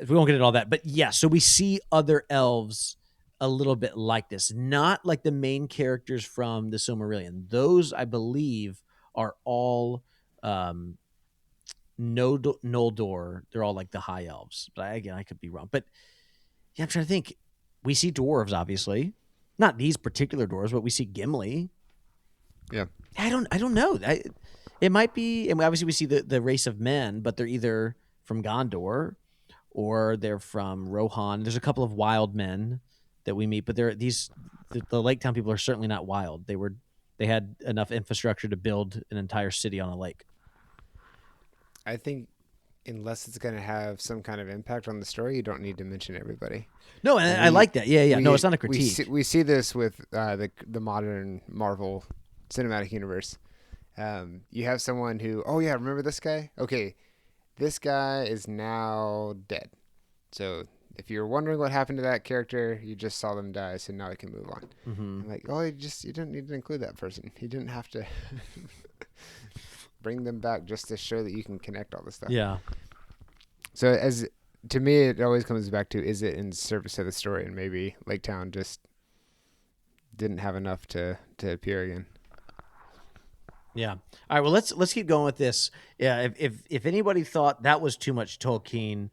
We won't get into all that, but yeah, so we see other elves a little bit like this, not like the main characters from the Silmarillion. Those, I believe, are all Noldor. They're all like the high elves, but again, I could be wrong. But yeah, I'm trying to think. We see dwarves, obviously, not these particular dwarves, but we see Gimli. Yeah. I don't know. It might be, and obviously we see the race of men, but they're either from Gondor or they're from Rohan. There's a couple of wild men that we meet, but the Lake Town people are certainly not wild. They had enough infrastructure to build an entire city on a lake. I think unless it's going to have some kind of impact on the story, you don't need to mention everybody. No, And and I like that. Yeah, yeah. No, it's not a critique. we see this with the modern Marvel cinematic universe. You have someone who, oh yeah, remember this guy? Okay, this guy is now dead. So if you're wondering what happened to that character, you just saw them die, so now I can move on. Mm-hmm. I'm like, oh, you didn't need to include that person. You didn't have to bring them back just to show that you can connect all this stuff. Yeah. So as to me, it always comes back to, is it in service of the story? And maybe Lake Town just didn't have enough to appear again. Yeah. All right. Well, let's keep going with this. Yeah. If anybody thought that was too much Tolkien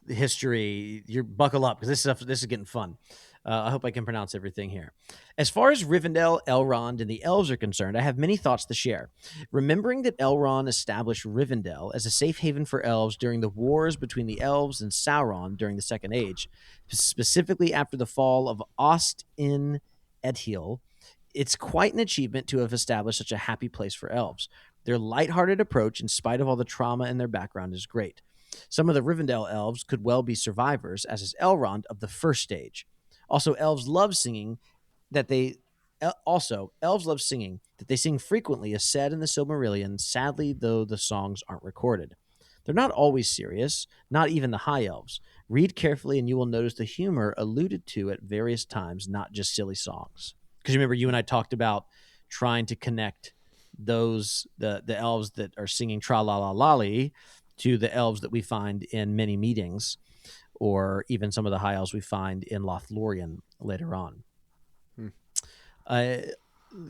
history, you buckle up, because this is getting fun. I hope I can pronounce everything here. As far as Rivendell, Elrond, and the elves are concerned, I have many thoughts to share. Remembering that Elrond established Rivendell as a safe haven for elves during the wars between the elves and Sauron during the Second Age, specifically after the fall of Ost-in-Edhil, it's quite an achievement to have established such a happy place for elves. Their lighthearted approach, in spite of all the trauma in their background, is great. Some of the Rivendell elves could well be survivors, as is Elrond of the first stage. Also, elves love singing that they sing frequently, as said in the Silmarillion, sadly, though the songs aren't recorded. They're not always serious, not even the high elves. Read carefully and you will notice the humor alluded to at various times, not just silly songs. Because remember, you and I talked about trying to connect the elves that are singing Tra La La Lolly to the elves that we find in many meetings, or even some of the high elves we find in Lothlorien later on. Uh,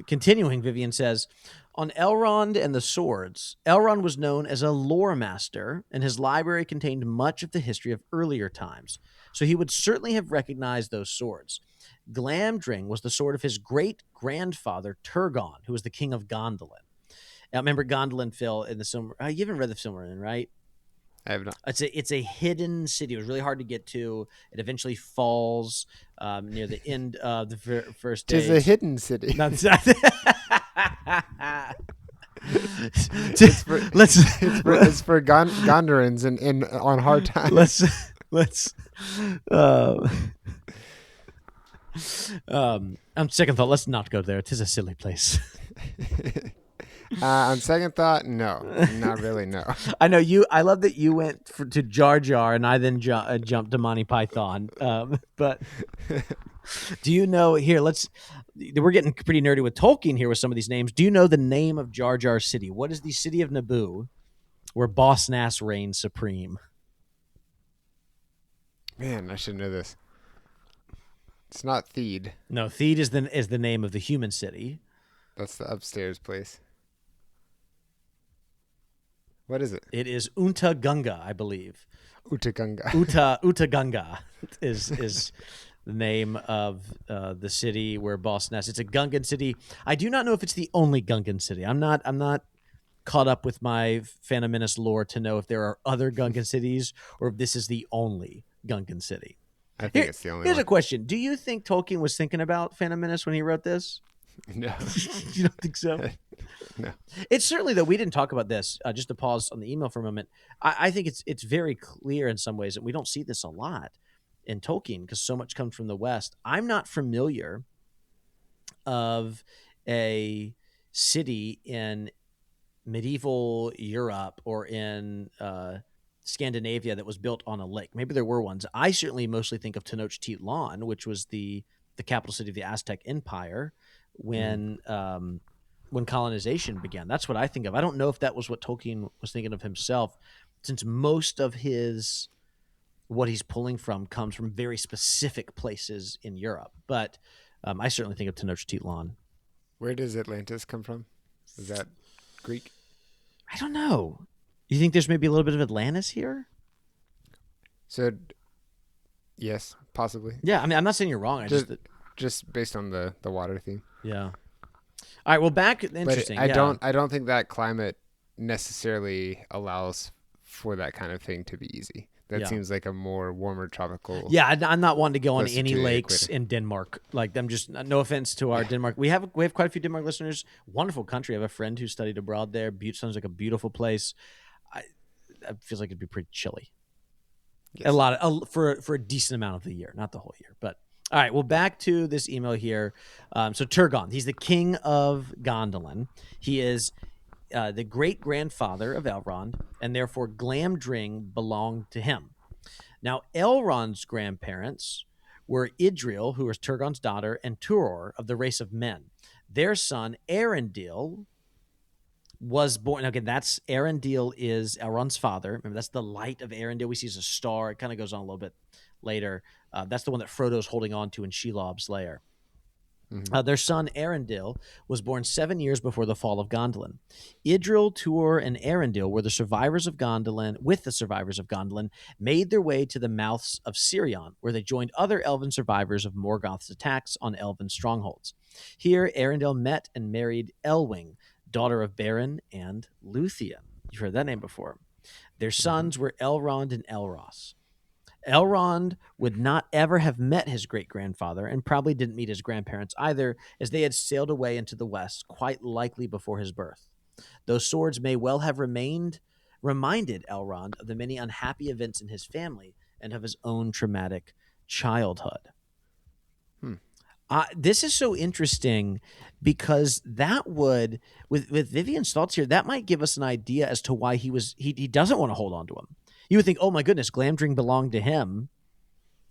Continuing, Vivian says, on Elrond and the Swords, Elrond was known as a lore master, and his library contained much of the history of earlier times, so he would certainly have recognized those swords. Glamdring was the sword of his great-grandfather, Turgon, who was the king of Gondolin. Now, remember Gondolin, Phil, in the Silmarillion. You haven't read the Silmarillion, right? I have not. It's a hidden city. It was really hard to get to. It eventually falls near the end of the first stage. Tis a hidden city. It's for Gondorans in on hard times. Let's on second thought, let's not go there. It is a silly place. On second thought, no, not really. No. I know you. I love that you went to Jar Jar, and I then jumped to Monty Python. But do you know? Here, we're getting pretty nerdy with Tolkien here with some of these names. Do you know the name of Jar Jar City? What is the city of Naboo, where Boss Nass reigns supreme? Man, I should know this. It's not Theed. No, Theed is the name of the human city. That's the upstairs place. What is it? It is Unta Gunga, I believe. Utagunga. Uta Gunga is the name of the city where Boss Nass. It's a Gungan city. I do not know if it's the only Gungan city. I'm not caught up with my Phantom Menace lore to know if there are other Gungan cities or if this is the only Gungan city. I think it's the only Here's one. a question. Do you think Tolkien was thinking about Phantom Menace when he wrote this? No. You don't think so? No. It's certainly, though, we didn't talk about this, just to pause on the email for a moment. I think it's very clear in some ways that we don't see this a lot in Tolkien because so much comes from the West. I'm not familiar of a city in medieval Europe or in Scandinavia that was built on a lake. Maybe there were ones. I certainly mostly think of Tenochtitlan, which was the capital city of the Aztec Empire when colonization began. That's what I think of. I don't know if that was what Tolkien was thinking of himself, since most of his what he's pulling from comes from very specific places in Europe. But I certainly think of Tenochtitlan. Where does Atlantis come from? Is that Greek? I don't know. You think there's maybe a little bit of Atlantis here? So, yes, possibly. Yeah, I mean, I'm not saying you're wrong. Just based on the water theme. Yeah. All right. Well, back. Interesting. But I don't think that climate necessarily allows for that kind of thing to be easy. That seems like a more warmer tropical. Yeah, I'm not wanting to go on any lakes in Denmark. Like, I'm just no offense to our Denmark. We have quite a few Denmark listeners. Wonderful country. I have a friend who studied abroad there. Butte sounds like a beautiful place. It feels like it'd be pretty chilly. Yes. For a decent amount of the year, not the whole year. But all right, well, back to this email here. So Turgon, he's the king of Gondolin. He is the great-grandfather of Elrond, and therefore Glamdring belonged to him. Now, Elrond's grandparents were Idril, who was Turgon's daughter, and Tuor of the race of men. Their son, Arendil, was born. Again, that's Arendil is Elrond's father. Remember, that's the light of Arendil. We see as a star. It kind of goes on a little bit later. That's the one that Frodo's holding on to in Shelob's lair. Their son, Arendil, was born 7 years before the fall of Gondolin. Idril, Tuor, and Arendil were the survivors of Gondolin, made their way to the mouths of Sirion, where they joined other elven survivors of Morgoth's attacks on elven strongholds. Here, Arendil met and married Elwing, daughter of Beren and Luthien. You've heard that name before. Their sons were Elrond and Elros. Elrond would not ever have met his great-grandfather and probably didn't meet his grandparents either, as they had sailed away into the west, quite likely before his birth. Those swords may well have reminded Elrond of the many unhappy events in his family and of his own traumatic childhood. This is so interesting because that would, with Vivian's thoughts here, that might give us an idea as to why he doesn't want to hold on to him. You would think, oh my goodness, Glamdring belonged to him,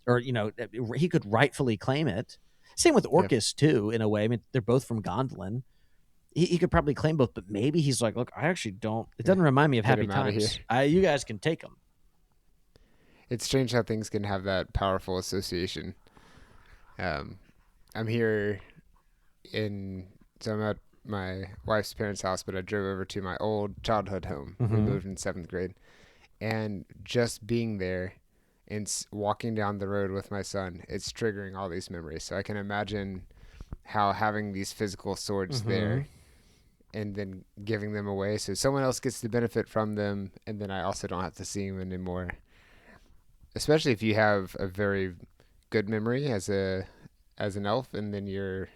or he could rightfully claim it. Same with Orcus too, in a way. I mean, they're both from Gondolin. He could probably claim both, but maybe he's like, look, I actually don't. It doesn't remind me of happy times. You guys can take them. It's strange how things can have that powerful association. I'm here so I'm at my wife's parents' house, but I drove over to my old childhood home. We moved in 7th grade. And just being there and walking down the road with my son, it's triggering all these memories. So I can imagine how having these physical swords there and then giving them away so someone else gets to benefit from them, and then I also don't have to see them anymore. Especially if you have a very good memory as an elf, and then you're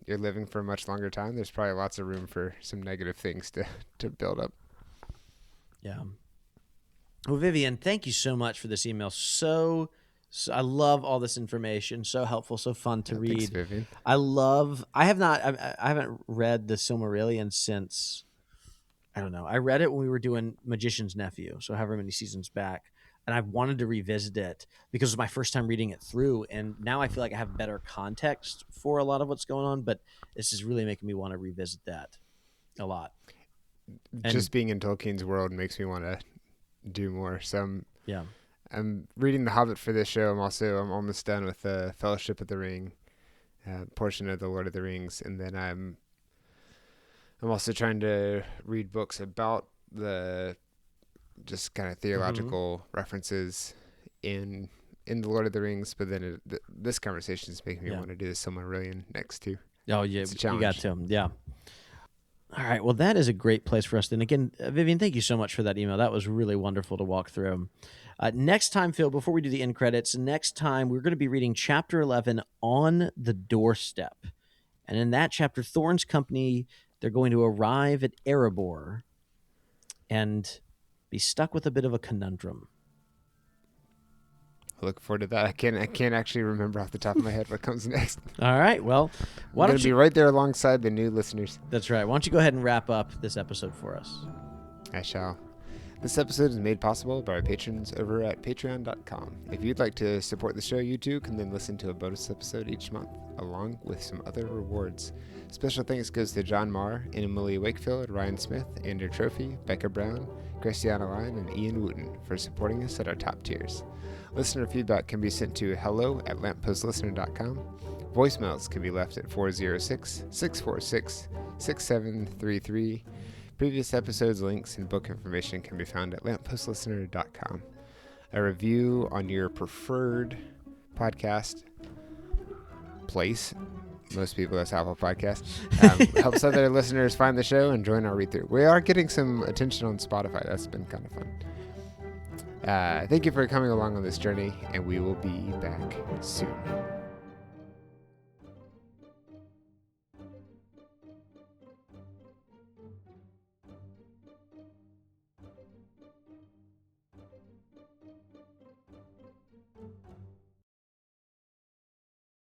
living for a much longer time. There's probably lots of room for some negative things to build up. Yeah. Well, Vivian, thank you so much for this email. So I love all this information. So helpful, so fun to read. Thanks, Vivian. I haven't read the Silmarillion since, I don't know. I read it when we were doing Magician's Nephew, so however many seasons back. And I've wanted to revisit it because it was my first time reading it through. And now I feel like I have better context for a lot of what's going on, but this is really making me want to revisit that a lot. Just being in Tolkien's world makes me want to do more. So I'm reading The Hobbit for this show. I'm almost done with the Fellowship of the Ring portion of the Lord of the Rings, and then I'm also trying to read books about the just kind of theological references in the Lord of the Rings. But then this conversation is making me want to do the Silmarillion next too. Oh yeah, you got to. Yeah. All right. Well, that is a great place for us. Then again, Vivian, thank you so much for that email. That was really wonderful to walk through. Next time, Phil, before we do the end credits, next time we're going to be reading chapter 11, On the Doorstep. And in that chapter, Thorin's company, they're going to arrive at Erebor and be stuck with a bit of a conundrum. look forward to that. I can't actually remember off the top of my head what comes next. All right. Well, why I'm don't going to be you? right there alongside the new listeners. That's right. Why don't you go ahead and wrap up this episode for us? I shall. This episode is made possible by our patrons over at patreon.com. If you'd like to support the show, you too can then listen to a bonus episode each month, along with some other rewards. Special thanks goes to John Marr, Emily Wakefield, Ryan Smith, Andrew Trophy, Becca Brown, Christiana Line, and Ian Wooten for supporting us at our top tiers. Listener feedback can be sent to hello@lamppostlistener.com. Voicemails can be left at 406-646-6733. Previous episodes, links, and book information can be found at lamppostlistener.com. A review on your preferred podcast place, most people that's Apple Podcast, helps other listeners find the show and join our read-through. We are getting some attention on Spotify. That's been kind of fun. Thank you for coming along on this journey, and we will be back soon.